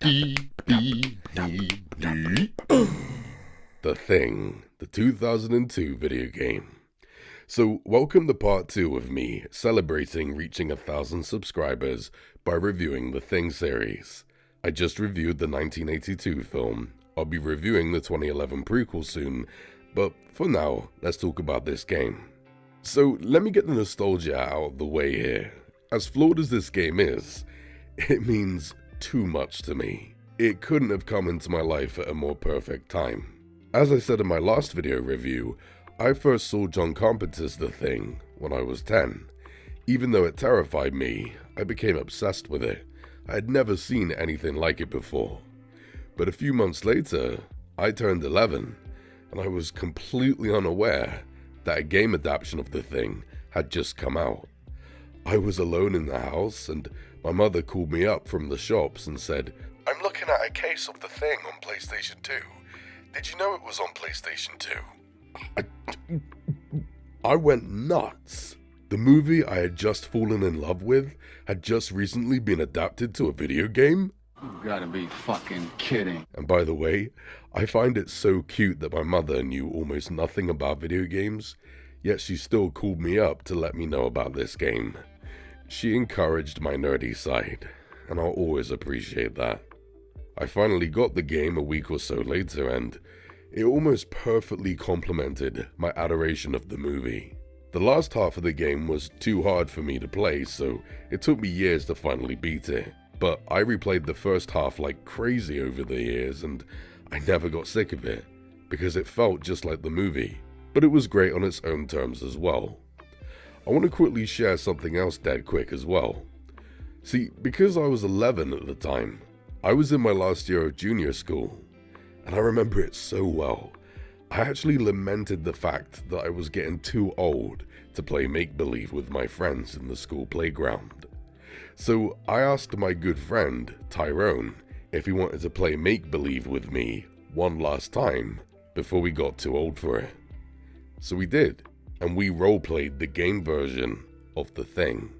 The Thing, the 2002 video game. So, welcome to part 2 of me celebrating reaching 1,000 subscribers by reviewing the Thing series. I just reviewed the 1982 film. I'll be reviewing the 2011 prequel soon, but for now, let's talk about this game. So, let me get the nostalgia out of the way here. As flawed as this game is, it means too much to me. It couldn't have come into my life at a more perfect time. As I said in my last video review, I first saw John Carpenter's The Thing when I was 10. Even though it terrified me, I became obsessed with it. I had never seen anything like it before. But a few months later, I turned 11, and I was completely unaware that a game adaptation of The Thing had just come out. I was alone in the house, and my mother called me up from the shops and said, "I'm looking at a case of The Thing on PlayStation 2. Did you know it was on PlayStation 2? I went nuts. The movie I had just fallen in love with had just recently been adapted to a video game? You gotta be fucking kidding. And by the way, I find it so cute that my mother knew almost nothing about video games, yet she still called me up to let me know about this game. She encouraged my nerdy side, and I'll always appreciate that. I finally got the game a week or so later, and it almost perfectly complemented my adoration of the movie. The last half of the game was too hard for me to play, so it took me years to finally beat it. But I replayed the first half like crazy over the years, and I never got sick of it, because it felt just like the movie. But it was great on its own terms as well. I want to quickly share something else dead quick as well. See, because I was 11 at the time, I was in my last year of junior school, and I remember it so well. I actually lamented the fact that I was getting too old to play make-believe with my friends in the school playground. So I asked my good friend, Tyrone, if he wanted to play make-believe with me one last time before we got too old for it. So we did, and we role-played the game version of The Thing.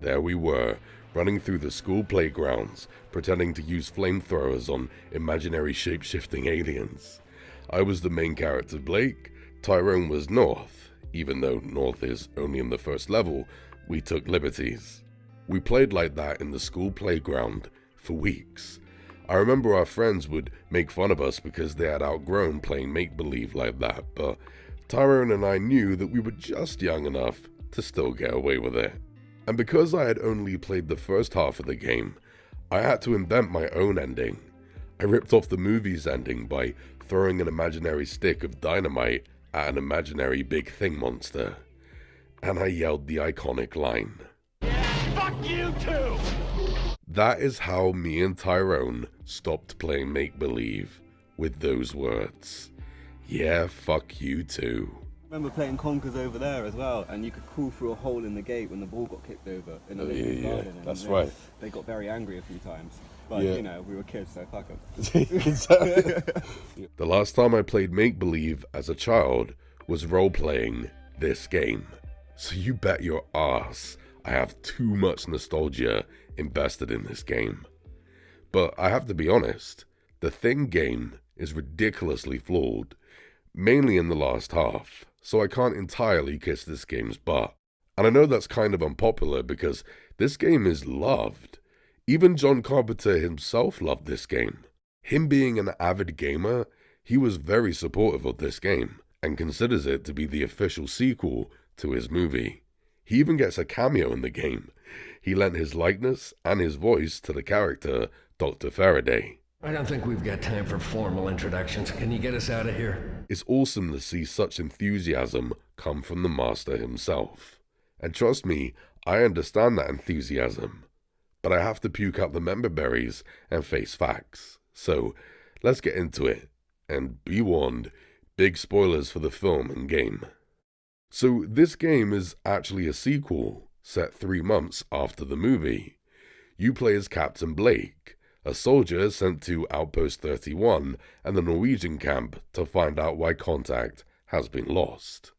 There we were, running through the school playgrounds, pretending to use flamethrowers on imaginary shape-shifting aliens. I was the main character, Blake. Tyrone was North. Even though North is only in the first level, we took liberties. We played like that in the school playground for weeks. I remember our friends would make fun of us because they had outgrown playing make-believe like that, but Tyrone and I knew that we were just young enough to still get away with it. And because I had only played the first half of the game, I had to invent my own ending. I ripped off the movie's ending by throwing an imaginary stick of dynamite at an imaginary big thing monster. And I yelled the iconic line, "Fuck you too!" That is how me and Tyrone stopped playing make-believe, with those words. Yeah, fuck you too. I remember playing Conkers over there as well, and you could crawl through a hole in the gate when the ball got kicked over in the Lincoln Garden. And that's right. They got very angry a few times, but you know, we were kids, so fuck them. The last time I played make-believe as a child was role-playing this game. So you bet your ass I have too much nostalgia invested in this game. But I have to be honest, the Thing game is ridiculously flawed, mainly in the last half, so I can't entirely kiss this game's butt. And I know that's kind of unpopular because this game is loved. Even John Carpenter himself loved this game. Him being an avid gamer, he was very supportive of this game and considers it to be the official sequel to his movie. He even gets a cameo in the game. He lent his likeness and his voice to the character Dr. Faraday. I don't think we've got time for formal introductions. Can you get us out of here? It's awesome to see such enthusiasm come from the master himself. And trust me, I understand that enthusiasm. But I have to puke out the member berries and face facts. So, let's get into it. And be warned, big spoilers for the film and game. So, this game is actually a sequel, set 3 months after the movie. You play as Captain Blake, a soldier sent to Outpost 31 and the Norwegian camp to find out why contact has been lost.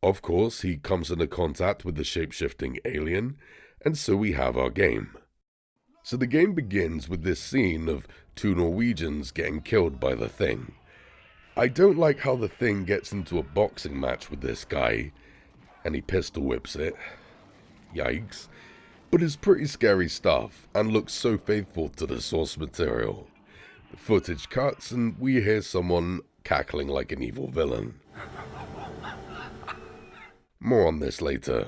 Of course, he comes into contact with the shape-shifting alien, and so we have our game. So the game begins with this scene of two Norwegians getting killed by the Thing. I don't like how the Thing gets into a boxing match with this guy, and he pistol whips it. Yikes. But it's pretty scary stuff, and looks so faithful to the source material. The footage cuts, and we hear someone cackling like an evil villain. More on this later.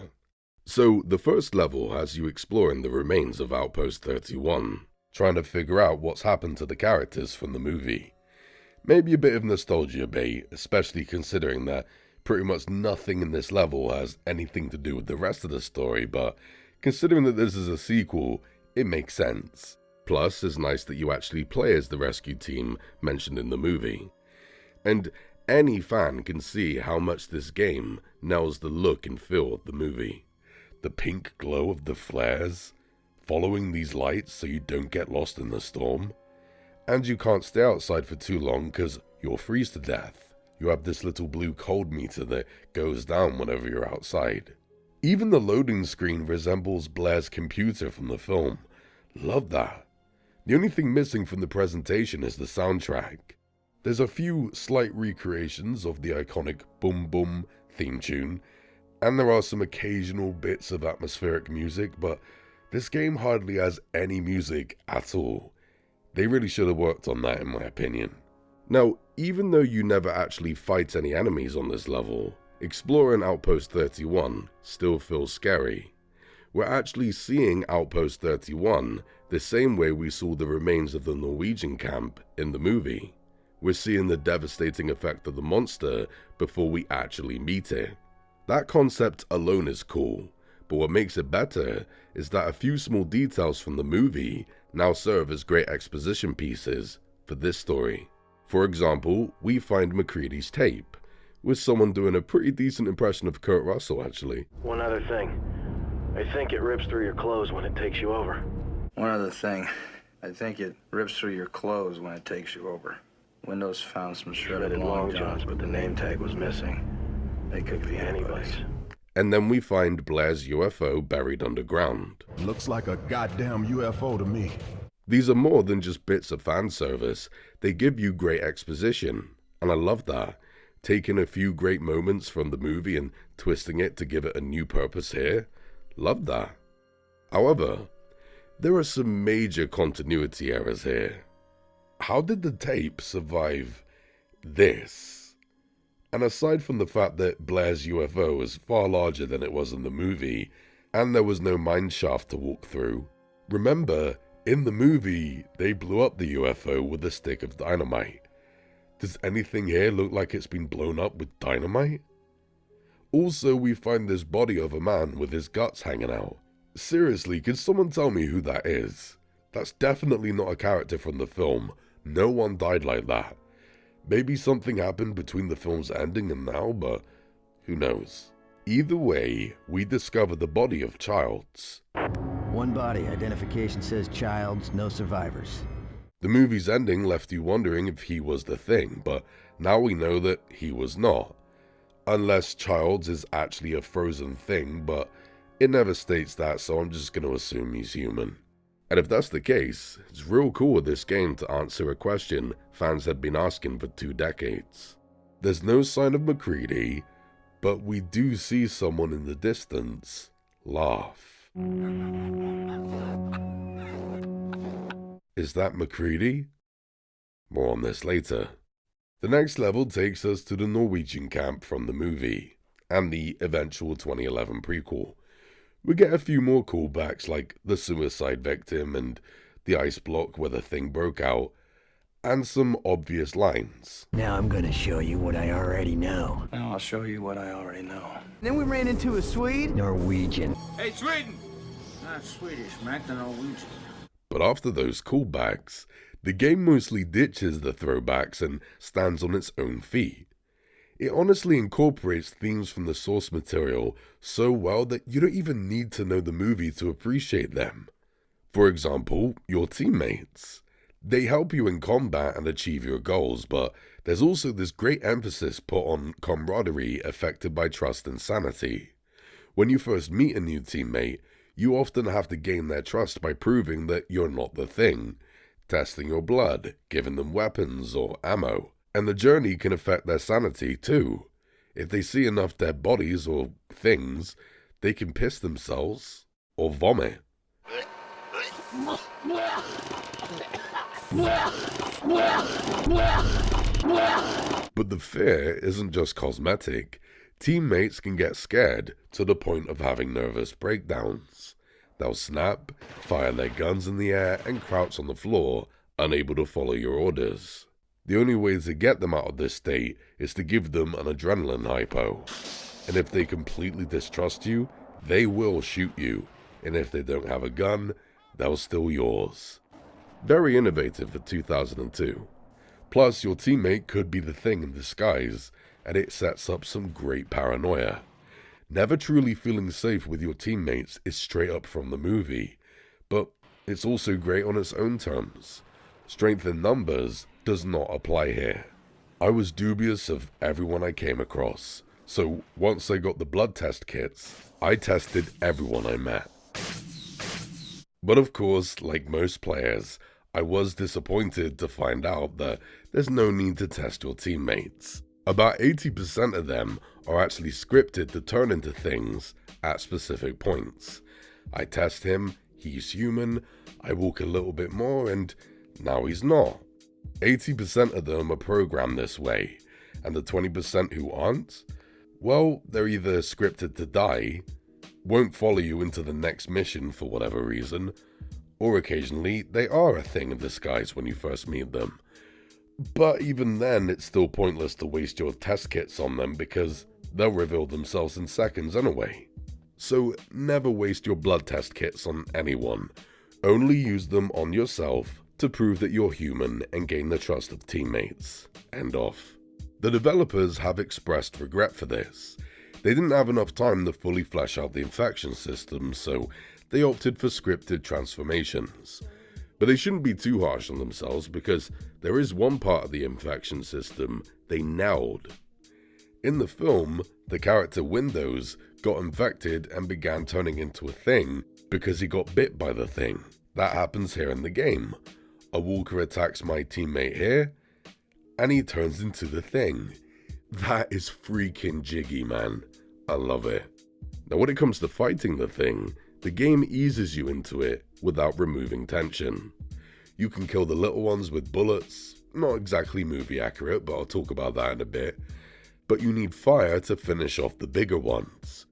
So, the first level has you exploring the remains of Outpost 31, trying to figure out what's happened to the characters from the movie. Maybe a bit of nostalgia bait, especially considering that pretty much nothing in this level has anything to do with the rest of the story, but considering that this is a sequel, it makes sense. Plus, it's nice that you actually play as the rescue team mentioned in the movie. And any fan can see how much this game nails the look and feel of the movie. The pink glow of the flares, following these lights so you don't get lost in the storm. And you can't stay outside for too long because you'll freeze to death. You have this little blue cold meter that goes down whenever you're outside. Even the loading screen resembles Blair's computer from the film. Love that. The only thing missing from the presentation is the soundtrack. There's a few slight recreations of the iconic Boom Boom theme tune, and there are some occasional bits of atmospheric music, but this game hardly has any music at all. They really should have worked on that, in my opinion. Now, even though you never actually fight any enemies on this level, exploring Outpost 31 still feels scary. We're actually seeing Outpost 31 the same way we saw the remains of the Norwegian camp in the movie. We're seeing the devastating effect of the monster before we actually meet it. That concept alone is cool, but what makes it better is that a few small details from the movie now serve as great exposition pieces for this story. For example, we find MacReady's tape, with someone doing a pretty decent impression of Kurt Russell actually. One other thing. I think it rips through your clothes when it takes you over. One other thing. I think it rips through your clothes when it takes you over. Windows found some shredded long johns, but the name tag was missing. They could be anybody's. And then we find Blair's UFO buried underground. Looks like a goddamn UFO to me. These are more than just bits of fan service. They give you great exposition, and I love that. Taking a few great moments from the movie and twisting it to give it a new purpose here. Love that. However, there are some major continuity errors here. How did the tape survive this? And aside from the fact that Blair's UFO is far larger than it was in the movie, and there was no mine shaft to walk through, remember, in the movie, they blew up the UFO with a stick of dynamite. Does anything here look like it's been blown up with dynamite? Also, we find this body of a man with his guts hanging out. Seriously, could someone tell me who that is? That's definitely not a character from the film. No one died like that. Maybe something happened between the film's ending and now, but who knows? Either way, we discover the body of Childs. One body, identification says Childs, no survivors. The movie's ending left you wondering if he was the Thing, but now we know that he was not. Unless Childs is actually a frozen thing, but it never states that, so I'm just going to assume he's human. And if that's the case, it's real cool with this game to answer a question fans had been asking for 2 decades. There's no sign of MacReady, but we do see someone in the distance laugh. Is that MacReady? More on this later. The next level takes us to the Norwegian camp from the movie, and the eventual 2011 prequel. We get a few more callbacks like the suicide victim and the ice block where the Thing broke out, and some obvious lines. Now I'm gonna show you what I already know. Now I'll show you what I already know. Then we ran into a Swede. Norwegian. Hey, Sweden! Not Swedish, Mac, the Norwegian. But after those callbacks, the game mostly ditches the throwbacks and stands on its own feet. It honestly incorporates themes from the source material so well that you don't even need to know the movie to appreciate them. For example, your teammates. They help you in combat and achieve your goals, but there's also this great emphasis put on camaraderie affected by trust and sanity. When you first meet a new teammate, You often have to gain their trust by proving that you're not the thing, testing your blood, giving them weapons or ammo, and the journey can affect their sanity too. If they see enough dead bodies or things, they can piss themselves or vomit. But the fear isn't just cosmetic. Teammates can get scared to the point of having nervous breakdowns. They'll snap, fire their guns in the air, and crouch on the floor, unable to follow your orders. The only way to get them out of this state is to give them an adrenaline hypo. And if they completely distrust you, they will shoot you. And if they don't have a gun, they'll steal yours. Very innovative for 2002. Plus, your teammate could be the thing in disguise, and it sets up some great paranoia. Never truly feeling safe with your teammates is straight up from the movie, but it's also great on its own terms. Strength in numbers does not apply here. I was dubious of everyone I came across, so once I got the blood test kits, I tested everyone I met. But of course, like most players, I was disappointed to find out that there's no need to test your teammates. About 80% of them are actually scripted to turn into things at specific points. I test him, he's human, I walk a little bit more, and now he's not. 80% of them are programmed this way, and the 20% who aren't, well, they're either scripted to die, won't follow you into the next mission for whatever reason, or occasionally they are a thing in disguise when you first meet them. But even then, it's still pointless to waste your test kits on them because they'll reveal themselves in seconds anyway. So never waste your blood test kits on anyone. Only use them on yourself to prove that you're human and gain the trust of teammates. End off. The developers have expressed regret for this. They didn't have enough time to fully flesh out the infection system, so they opted for scripted transformations. But they shouldn't be too harsh on themselves because there is one part of the infection system they nailed. In the film, the character Windows got infected and began turning into a thing because he got bit by the thing. That happens here in the game. A walker attacks my teammate here, and he turns into the thing. That is freaking jiggy, man. I love it. Now when it comes to fighting the thing, the game eases you into it without removing tension. You can kill the little ones with bullets, not exactly movie accurate, but I'll talk about that in a bit. But you need fire to finish off the bigger ones.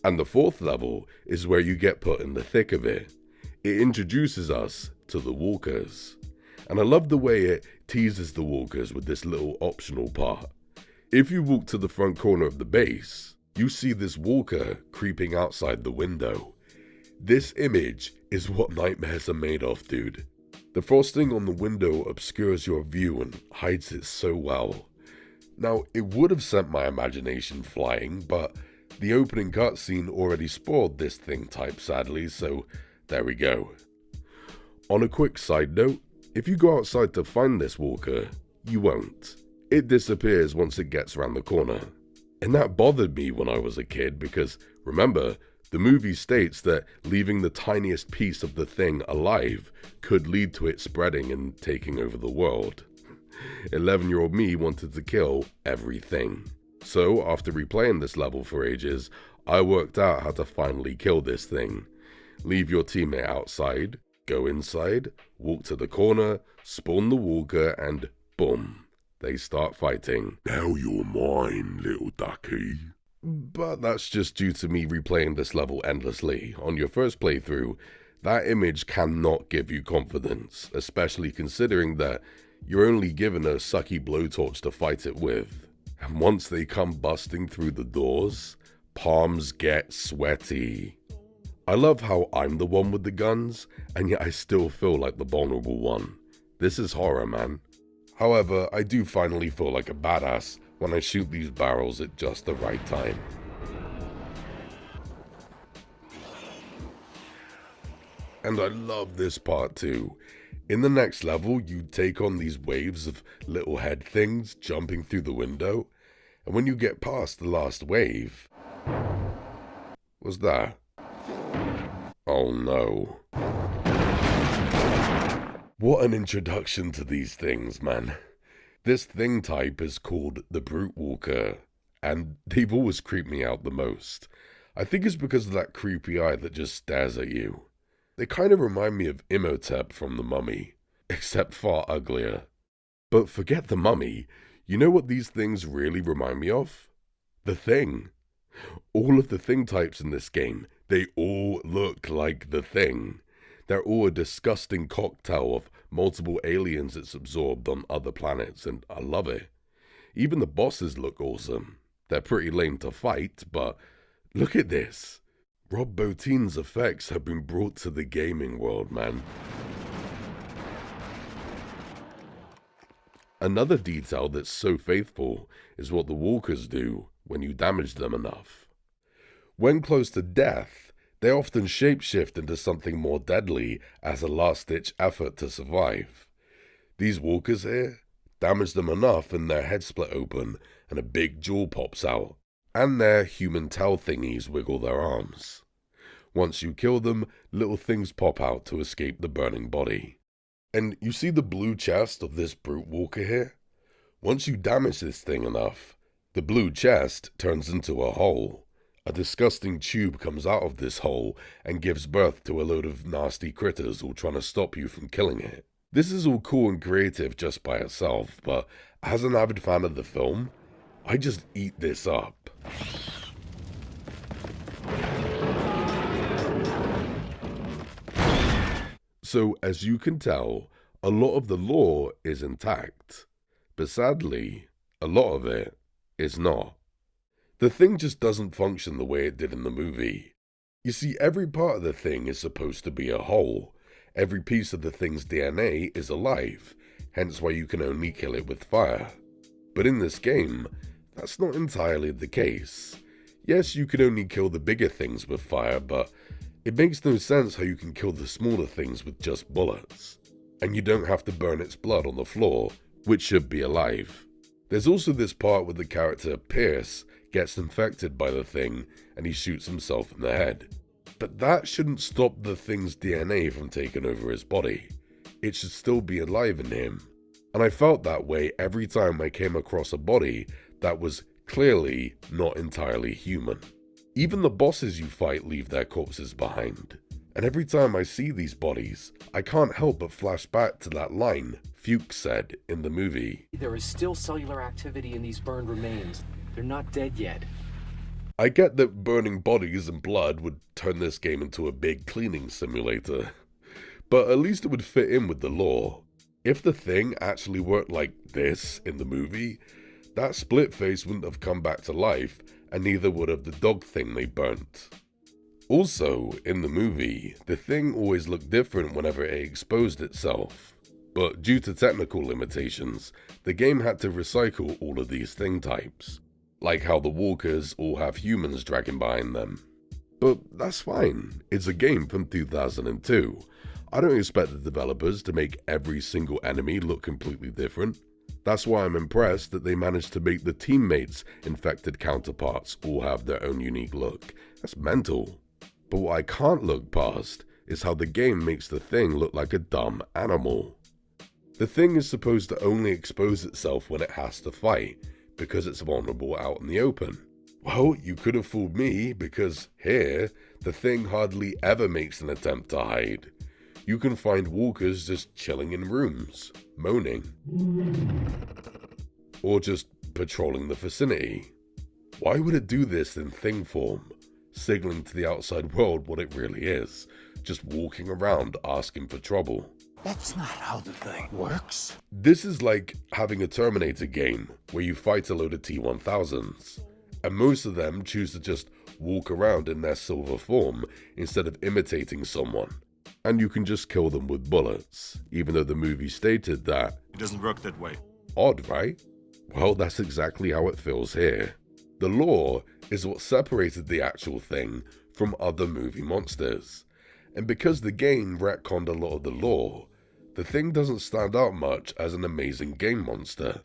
And the fourth level is where you get put in the thick of it. It introduces us to the walkers. And I love the way it teases the walkers with this little optional part. If you walk to the front corner of the base, you see this walker creeping outside the window. This image is what nightmares are made of, dude. The frosting on the window obscures your view and hides it so well. Now, it would have sent my imagination flying, but the opening cutscene already spoiled this thing type sadly, so there we go. On a quick side note, if you go outside to find this walker, you won't. It disappears once it gets around the corner. And that bothered me when I was a kid because, remember, the movie states that leaving the tiniest piece of the thing alive could lead to it spreading and taking over the world. 11-year-old me wanted to kill everything. So, after replaying this level for ages, I worked out how to finally kill this thing. Leave your teammate outside, go inside, walk to the corner, spawn the walker, and boom, they start fighting. Now you're mine, little ducky. But that's just due to me replaying this level endlessly. On your first playthrough, that image cannot give you confidence, especially considering that you're only given a sucky blowtorch to fight it with. And once they come busting through the doors, palms get sweaty. I love how I'm the one with the guns, and yet I still feel like the vulnerable one. This is horror, man. However, I do finally feel like a badass when I shoot these barrels at just the right time. And I love this part too. In the next level, you take on these waves of little head things jumping through the window, and when you get past the last wave... What's that? Oh no. What an introduction to these things, man. This thing type is called the Brute Walker, and they've always creeped me out the most. I think it's because of that creepy eye that just stares at you. They kind of remind me of Imhotep from The Mummy, except far uglier. But forget The Mummy, you know what these things really remind me of? The Thing. All of the thing types in this game, they all look like the Thing. They're all a disgusting cocktail of multiple aliens it's absorbed on other planets, and I love it. Even the bosses look awesome. They're pretty lame to fight, but look at this. Rob Bottin's effects have been brought to the gaming world, man. Another detail that's so faithful is what the walkers do when you damage them enough. When close to death, they often shapeshift into something more deadly as a last-ditch effort to survive. These walkers here, damage them enough and their heads split open and a big jaw pops out, and their human tail thingies wiggle their arms. Once you kill them, little things pop out to escape the burning body. And you see the blue chest of this brute walker here? Once you damage this thing enough, the blue chest turns into a hole. A disgusting tube comes out of this hole and gives birth to a load of nasty critters all trying to stop you from killing it. This is all cool and creative just by itself, but as an avid fan of the film, I just eat this up. So, as you can tell, a lot of the lore is intact, but sadly, a lot of it is not. The thing just doesn't function the way it did in the movie. You see, every part of the thing is supposed to be a whole. Every piece of the thing's DNA is alive, hence why you can only kill it with fire. But in this game, that's not entirely the case. Yes, you can only kill the bigger things with fire, but it makes no sense how you can kill the smaller things with just bullets. And you don't have to burn its blood on the floor, which should be alive. There's also this part where the character Pierce gets infected by the thing and he shoots himself in the head. But that shouldn't stop the thing's DNA from taking over his body. It should still be alive in him. And I felt that way every time I came across a body that was clearly not entirely human. Even the bosses you fight leave their corpses behind. And every time I see these bodies, I can't help but flash back to that line Fuchs said in the movie. There is still cellular activity in these burned remains. They're not dead yet. I get that burning bodies and blood would turn this game into a big cleaning simulator, but at least it would fit in with the lore. If the thing actually worked like this in the movie, that split face wouldn't have come back to life, and neither would have the dog thing they burnt. Also, in the movie, the thing always looked different whenever it exposed itself. But due to technical limitations, the game had to recycle all of these thing types. Like how the walkers all have humans dragging behind them. But that's fine, it's a game from 2002. I don't expect the developers to make every single enemy look completely different. That's why I'm impressed that they managed to make the teammates' infected counterparts all have their own unique look. That's mental. But what I can't look past is how the game makes the thing look like a dumb animal. The thing is supposed to only expose itself when it has to fight, because it's vulnerable out in the open. Well, you could have fooled me, because here, the thing hardly ever makes an attempt to hide. You can find walkers just chilling in rooms, moaning, or just patrolling the vicinity. Why would it do this in thing form, signaling to the outside world what it really is, just walking around asking for trouble? That's not how the thing works. This is like having a Terminator game where you fight a load of T-1000s, and most of them choose to just walk around in their silver form instead of imitating someone. And you can just kill them with bullets, even though the movie stated that. It doesn't work that way. Odd, right? Well, that's exactly how it feels here. The lore is what separated the actual thing from other movie monsters. And because the game retconned a lot of the lore, the thing doesn't stand out much as an amazing game monster.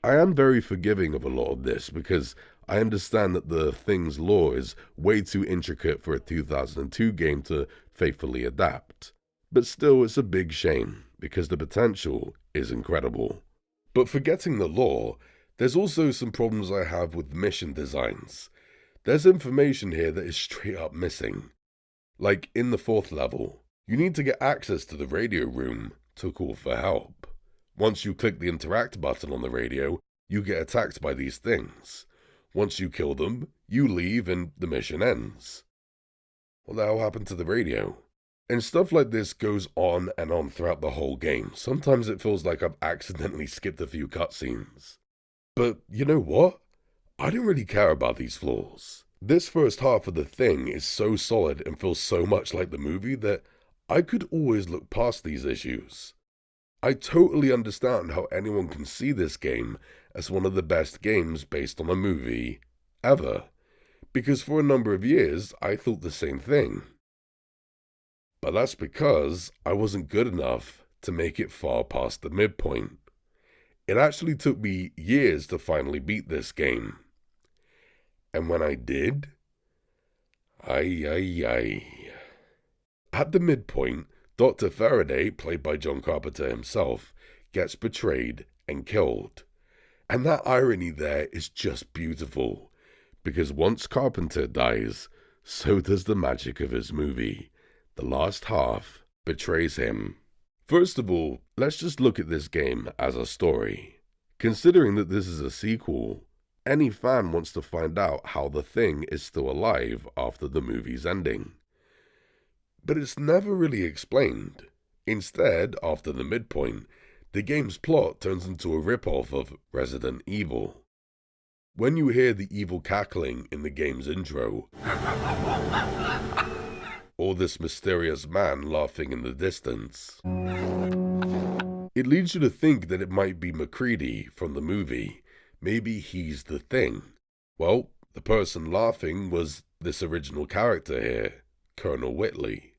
I am very forgiving of a lot of this because I understand that the thing's lore is way too intricate for a 2002 game to faithfully adapt. But still, it's a big shame, because the potential is incredible. But forgetting the lore, there's also some problems I have with mission designs. There's information here that is straight up missing. Like in the 4th level, you need to get access to the radio room to call for help. Once you click the interact button on the radio, you get attacked by these things. Once you kill them, you leave and the mission ends. What the hell happened to the radio? And stuff like this goes on and on throughout the whole game. Sometimes it feels like I've accidentally skipped a few cutscenes. But you know what? I don't really care about these flaws. This first half of the thing is so solid and feels so much like the movie that I could always look past these issues. I totally understand how anyone can see this game as one of the best games based on a movie ever, because for a number of years I thought the same thing. But that's because I wasn't good enough to make it far past the midpoint. It actually took me years to finally beat this game. And when I did, At the midpoint, Dr. Faraday, played by John Carpenter himself, gets betrayed and killed. And that irony there is just beautiful, because once Carpenter dies, so does the magic of his movie. The last half betrays him. First of all, let's just look at this game as a story. Considering that this is a sequel, any fan wants to find out how the Thing is still alive after the movie's ending. But it's never really explained. Instead, after the midpoint, the game's plot turns into a rip-off of Resident Evil. When you hear the evil cackling in the game's intro, or this mysterious man laughing in the distance, it leads you to think that it might be MacReady from the movie. Maybe he's the Thing. Well, the person laughing was this original character here, Colonel Whitley,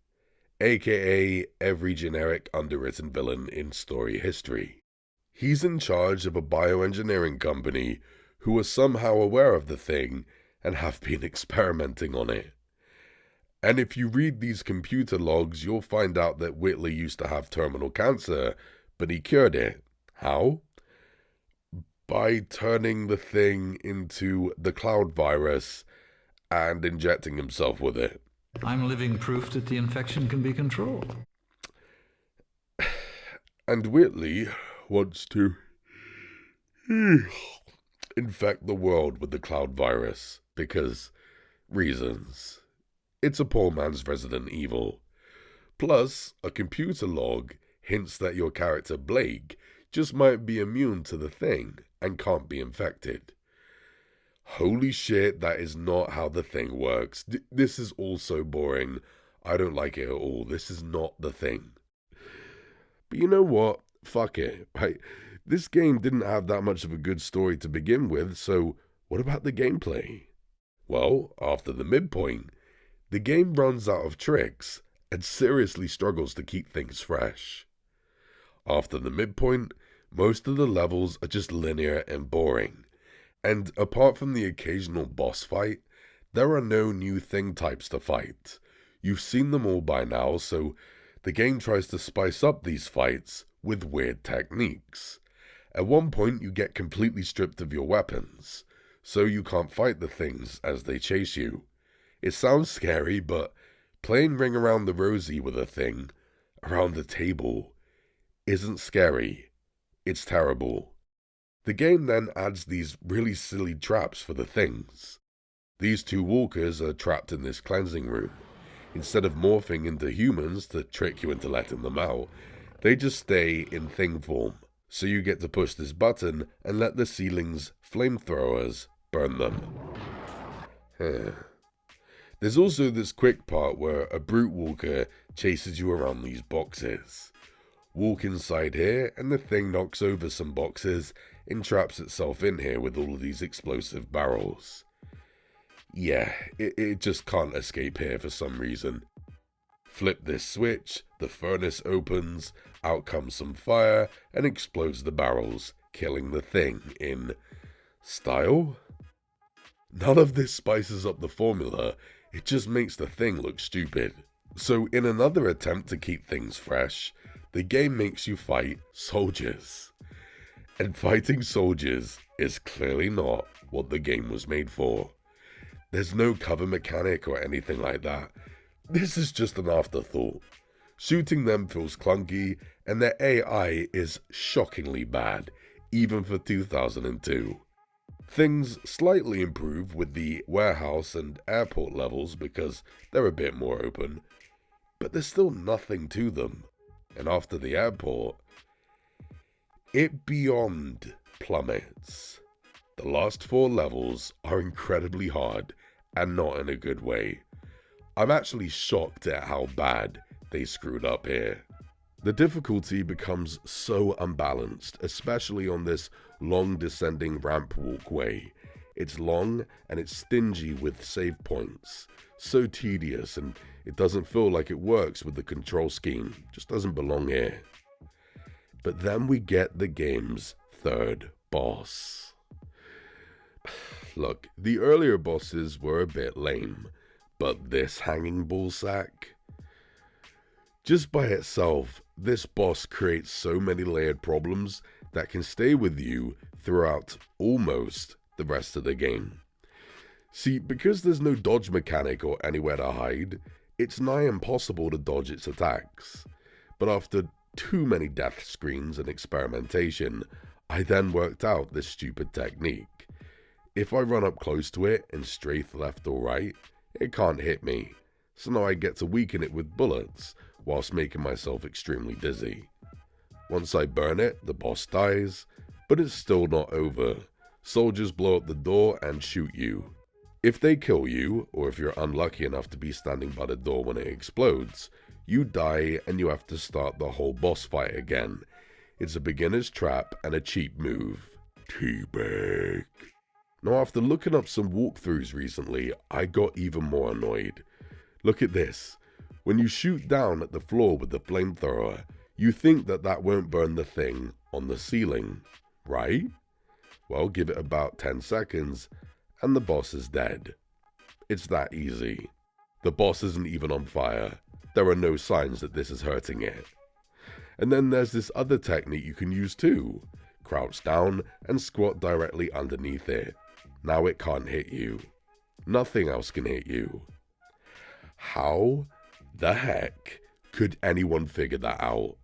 aka every generic underwritten villain in story history. He's in charge of a bioengineering company who are somehow aware of the Thing and have been experimenting on it. And if you read these computer logs, you'll find out that Whitley used to have terminal cancer, but he cured it. How? By turning the Thing into the cloud virus and injecting himself with it. I'm living proof that the infection can be controlled. And Whitley wants to infect the world with the cloud virus because reasons. It's a poor man's Resident Evil. Plus, a computer log hints that your character Blake just might be immune to the Thing and can't be infected. Holy shit, that is not how the Thing works. This is all so boring. I don't like it at all. This is not the Thing. But you know what? Fuck it, right? This game didn't have that much of a good story to begin with, so what about the gameplay? Well, after the midpoint, the game runs out of tricks and seriously struggles to keep things fresh. After the midpoint, most of the levels are just linear and boring. And apart from the occasional boss fight, there are no new Thing types to fight. You've seen them all by now, so the game tries to spice up these fights with weird techniques. At one point you get completely stripped of your weapons, so you can't fight the things as they chase you. It sounds scary, but playing Ring Around the Rosie with a Thing around the table isn't scary. It's terrible. The game then adds these really silly traps for the things. These two walkers are trapped in this cleansing room. Instead of morphing into humans to trick you into letting them out, they just stay in Thing form. So you get to push this button and let the ceiling's flamethrowers burn them. There's also this quick part where a brute walker chases you around these boxes. Walk inside here and the Thing knocks over some boxes and traps itself in here with all of these explosive barrels. Yeah, it just can't escape here for some reason. Flip this switch, the furnace opens, out comes some fire and explodes the barrels, killing the Thing in style? None of this spices up the formula, it just makes the Thing look stupid. So in another attempt to keep things fresh, the game makes you fight soldiers. And fighting soldiers is clearly not what the game was made for. There's no cover mechanic or anything like that. This is just an afterthought. Shooting them feels clunky, and their AI is shockingly bad, even for 2002. Things slightly improve with the warehouse and airport levels because they're a bit more open, but there's still nothing to them. And after the airport, it beyond plummets. The last 4 levels are incredibly hard, and not in a good way. I'm actually shocked at how bad they screwed up here. The difficulty becomes so unbalanced, especially on this long descending ramp walkway. It's long and it's stingy with save points. So tedious, and it doesn't feel like it works with the control scheme. Just doesn't belong here. But then we get the game's third boss. Look, the earlier bosses were a bit lame, but this hanging ballsack? Just by itself, this boss creates so many layered problems that can stay with you throughout almost the rest of the game. See, because there's no dodge mechanic or anywhere to hide, it's nigh impossible to dodge its attacks. But after too many death screens and experimentation, I then worked out this stupid technique. If I run up close to it and strafe left or right, it can't hit me. So now I get to weaken it with bullets, whilst making myself extremely dizzy. Once I burn it, the boss dies, but it's still not over. Soldiers blow up the door and shoot you. If they kill you, or if you're unlucky enough to be standing by the door when it explodes, you die and you have to start the whole boss fight again. It's a beginner's trap and a cheap move. Teabag. Now after looking up some walkthroughs recently, I got even more annoyed. Look at this. When you shoot down at the floor with the flamethrower, you think that that won't burn the thing on the ceiling, right? Well, give it about 10 seconds and the boss is dead. It's that easy. The boss isn't even on fire. There are no signs that this is hurting it. And then there's this other technique you can use too. Crouch down and squat directly underneath it. Now it can't hit you. Nothing else can hit you. How the heck could anyone figure that out?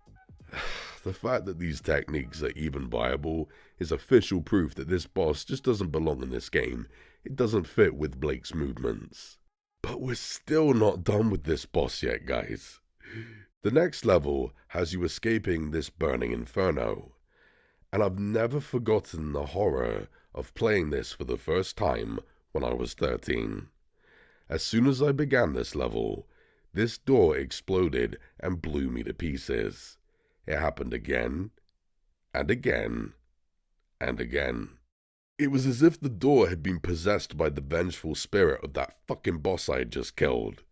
The fact that these techniques are even viable is official proof that this boss just doesn't belong in this game. It doesn't fit with Blake's movements. But we're still not done with this boss yet, guys. The next level has you escaping this burning inferno. And I've never forgotten the horror of playing this for the first time when I was 13. As soon as I began this level, this door exploded and blew me to pieces. It happened again, and again, and again. It was as if the door had been possessed by the vengeful spirit of that fucking boss I had just killed.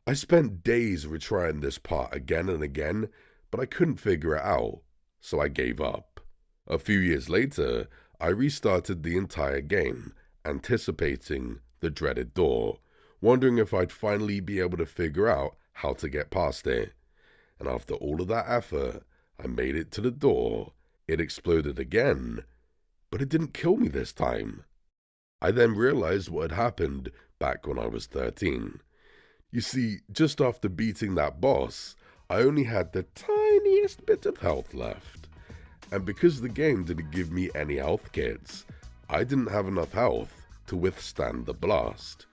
I spent days retrying this part again and again, but I couldn't figure it out, so I gave up. A few years later, I restarted the entire game, anticipating the dreaded door, wondering if I'd finally be able to figure out how to get past it. And after all of that effort, I made it to the door. It exploded again, but it didn't kill me this time. I then realized what had happened back when I was 13. You see, just after beating that boss, I only had the tiniest bit of health left. And because the game didn't give me any health kits, I didn't have enough health to withstand the blast.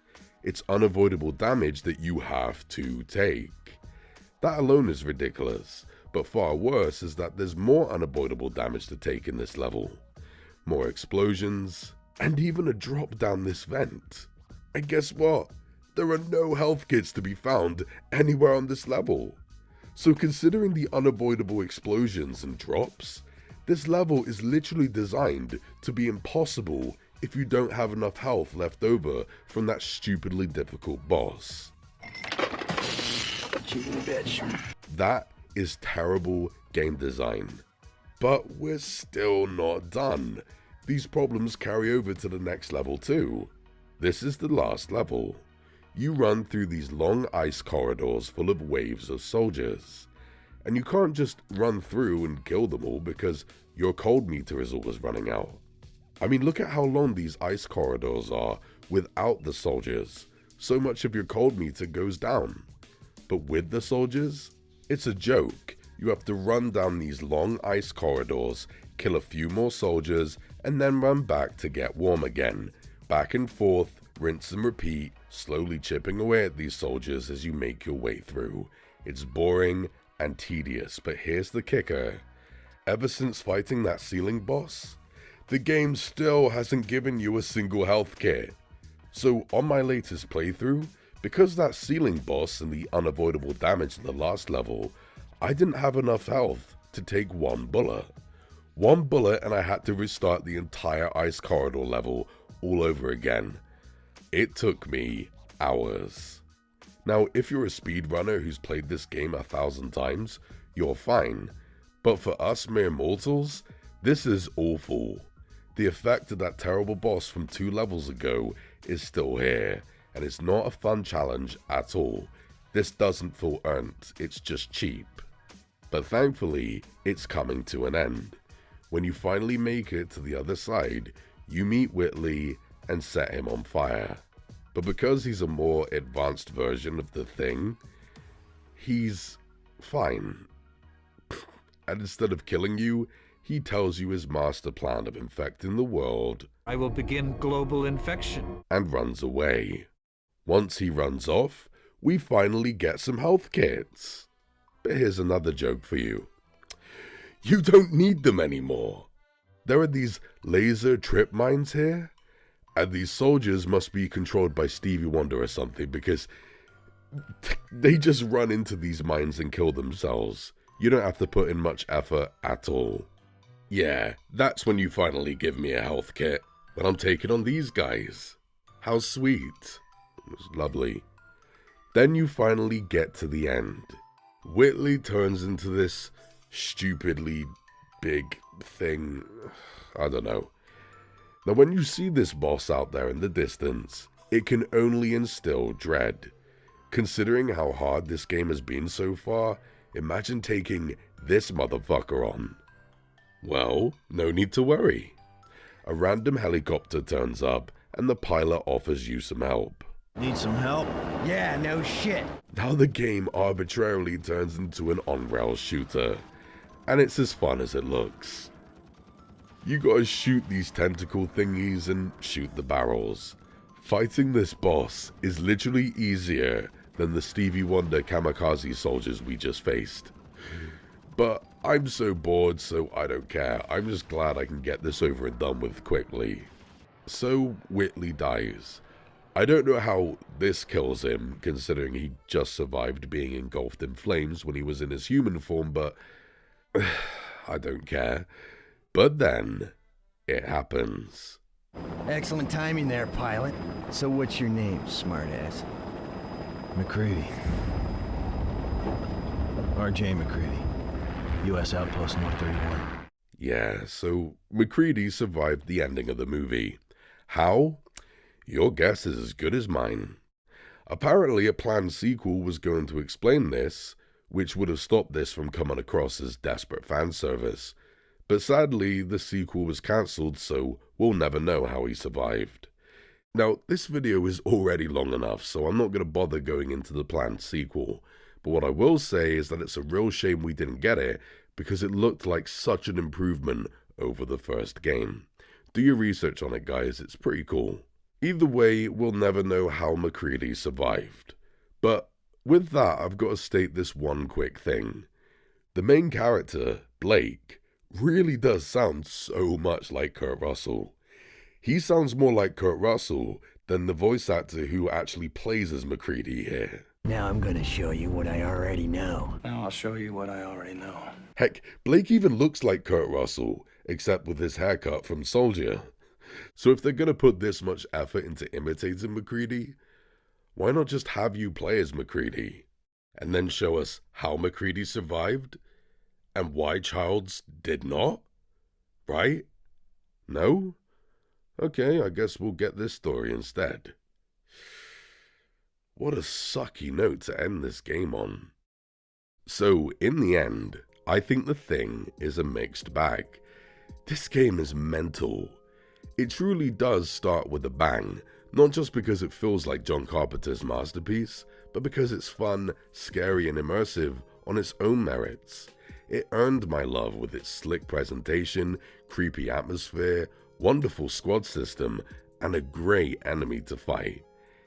It's unavoidable damage that you have to take. That alone is ridiculous, but far worse is that there's more unavoidable damage to take in this level. More explosions, and even a drop down this vent. And guess what? There are no health kits to be found anywhere on this level. So considering the unavoidable explosions and drops, this level is literally designed to be impossible if you don't have enough health left over from that stupidly difficult boss. You bitch. That is terrible game design. But we're still not done. These problems carry over to the next level too. This is the last level. You run through these long ice corridors full of waves of soldiers. And you can't just run through and kill them all because your cold meter is always running out. I mean, look at how long these ice corridors are without the soldiers. So much of your cold meter goes down. But with the soldiers, it's a joke. You have to run down these long ice corridors, kill a few more soldiers, and then run back to get warm again. Back and forth, rinse and repeat, slowly chipping away at these soldiers as you make your way through. It's boring and tedious, but here's the kicker. Ever since fighting that ceiling boss, the game still hasn't given you a single health kit. So on my latest playthrough, because that ceiling boss and the unavoidable damage in the last level, I didn't have enough health to take one bullet. One bullet and I had to restart the entire ice corridor level all over again. It took me hours. Now, if you're a speedrunner who's played this game 1,000 times, you're fine. But for us mere mortals, this is awful. The effect of that terrible boss from 2 levels ago is still here, and it's not a fun challenge at all. This doesn't feel earned, it's just cheap. But thankfully, it's coming to an end. When you finally make it to the other side, you meet Whitley and set him on fire. But because he's a more advanced version of the thing, he's fine. And instead of killing you, he tells you his master plan of infecting the world. I will begin global infection. And runs away. Once he runs off, we finally get some health kits. But here's another joke for you. You don't need them anymore. There are these laser trip mines here, and these soldiers must be controlled by Stevie Wonder or something because they just run into these mines and kill themselves. You don't have to put in much effort at all. Yeah, that's when you finally give me a health kit, when I'm taking on these guys. How sweet. It was lovely. Then you finally get to the end. Whitley turns into this stupidly big thing. I don't know. Now when you see this boss out there in the distance, it can only instill dread. Considering how hard this game has been so far, imagine taking this motherfucker on. Well, no need to worry. A random helicopter turns up and the pilot offers you some help. Need some help? Yeah, no shit. Now the game arbitrarily turns into an on-rails shooter, and it's as fun as it looks. You gotta shoot these tentacle thingies and shoot the barrels. Fighting this boss is literally easier than the Stevie Wonder kamikaze soldiers we just faced. But I'm so bored, so I don't care. I'm just glad I can get this over and done with quickly. So Whitley dies. I don't know how this kills him, considering he just survived being engulfed in flames when he was in his human form, but I don't care. But then, it happens. Excellent timing there, pilot. So what's your name, smartass? MacReady. R.J. MacReady. U.S. Outpost North 31. Yeah, so MacReady survived the ending of the movie. How? Your guess is as good as mine. Apparently a planned sequel was going to explain this, which would have stopped this from coming across as desperate fan service. But sadly, the sequel was cancelled, so we'll never know how he survived. Now, this video is already long enough, so I'm not going to bother going into the planned sequel. But what I will say is that it's a real shame we didn't get it, because it looked like such an improvement over the first game. Do your research on it, guys, it's pretty cool. Either way, we'll never know how MacReady survived. But with that, I've got to state this one quick thing. The main character, Blake, really does sound so much like Kurt Russell. He sounds more like Kurt Russell than the voice actor who actually plays as MacReady here. Now I'm gonna show you what I already know. Now I'll show you what I already know. Heck, Blake even looks like Kurt Russell, except with his haircut from Soldier. So if they're gonna put this much effort into imitating MacReady, why not just have you play as MacReady, and then show us how MacReady survived, and why Childs did not? Right? No? Okay, I guess we'll get this story instead. What a sucky note to end this game on. So, in the end, I think The Thing is a mixed bag. This game is mental. It truly does start with a bang, not just because it feels like John Carpenter's masterpiece, but because it's fun, scary, and immersive on its own merits. It earned my love with its slick presentation, creepy atmosphere, wonderful squad system, and a great enemy to fight.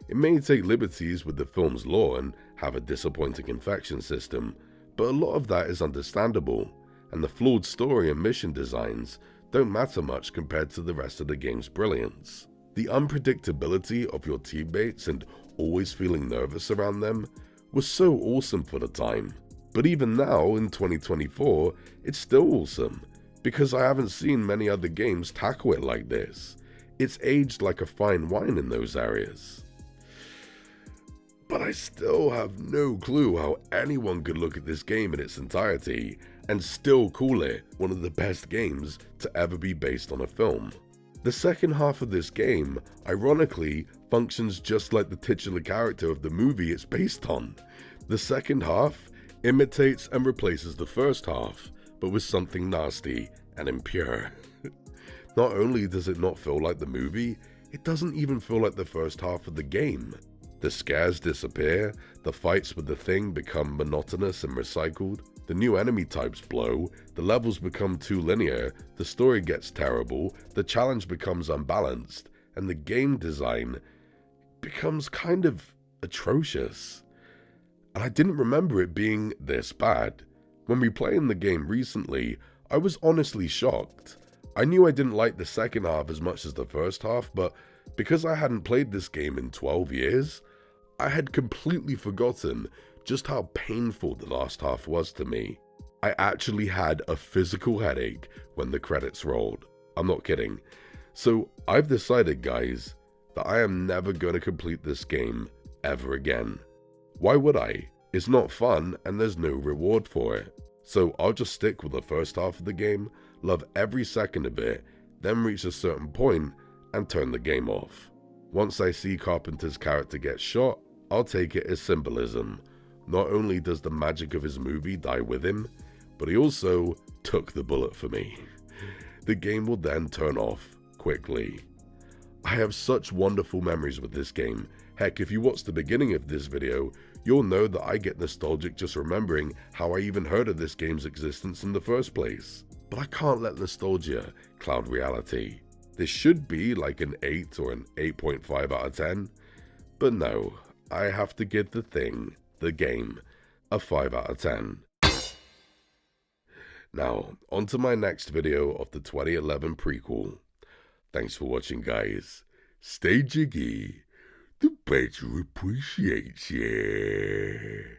It may take liberties with the film's lore and have a disappointing infection system, but a lot of that is understandable, and the flawed story and mission designs don't matter much compared to the rest of the game's brilliance. The unpredictability of your teammates and always feeling nervous around them was so awesome for the time. But even now, in 2024, it's still awesome, because I haven't seen many other games tackle it like this. It's aged like a fine wine in those areas. But I still have no clue how anyone could look at this game in its entirety and still call it one of the best games to ever be based on a film. The second half of this game, ironically, functions just like the titular character of the movie it's based on. The second half imitates and replaces the first half, but with something nasty and impure. Not only does it not feel like the movie, it doesn't even feel like the first half of the game. The scares disappear, the fights with the Thing become monotonous and recycled, the new enemy types blow, the levels become too linear, the story gets terrible, the challenge becomes unbalanced, and the game design becomes kind of atrocious. And I didn't remember it being this bad. When replaying the game recently, I was honestly shocked. I knew I didn't like the second half as much as the first half, but because I hadn't played this game in 12 years, I had completely forgotten just how painful the last half was to me. I actually had a physical headache when the credits rolled. I'm not kidding. So I've decided, guys, that I am never going to complete this game ever again. Why would I? It's not fun and there's no reward for it. So I'll just stick with the first half of the game, love every second of it, then reach a certain point and turn the game off. Once I see Carpenter's character get shot, I'll take it as symbolism. Not only does the magic of his movie die with him, but he also took the bullet for me. The game will then turn off quickly. I have such wonderful memories with this game. Heck, if you watch the beginning of this video, you'll know that I get nostalgic just remembering how I even heard of this game's existence in the first place. But I can't let nostalgia cloud reality. This should be like an 8 or an 8.5 out of 10, but no, I have to give The Thing, the game, a 5 out of 10. Now, on to my next video of the 2011 prequel. Thanks for watching, guys. Stay jiggy. The badger appreciates ya.